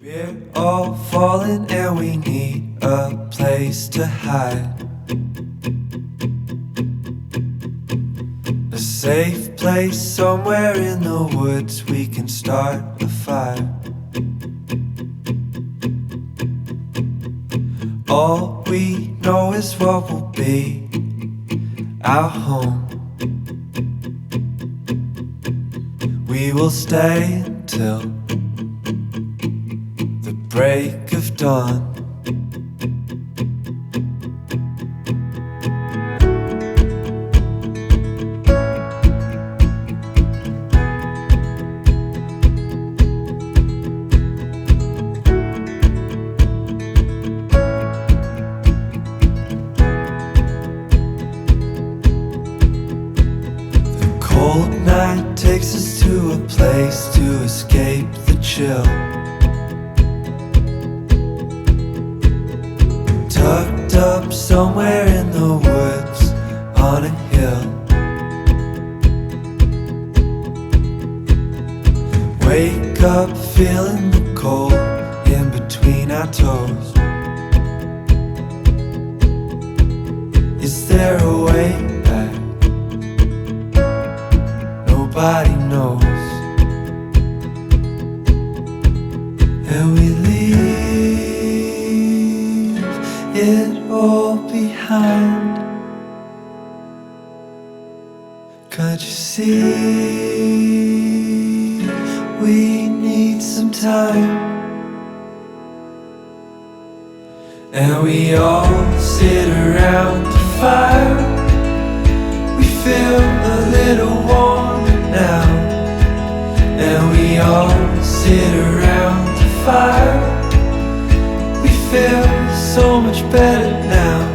We're all falling and we need a place to hide. A safe place somewhere in the woods we can start a fire. All we know is what will be our home. We will stay until the break of dawn. The cold night takes us to a place to escape the chill. Tucked up somewhere in the woods on a hill. Wake up feeling the cold in between our toes. Is there a way back? Nobody knows. And we leave it all behind. Can't you see? We need some time. And we all sit around the fire. We feel a little warmer now. And we all sit around the fire. We feel so much better now.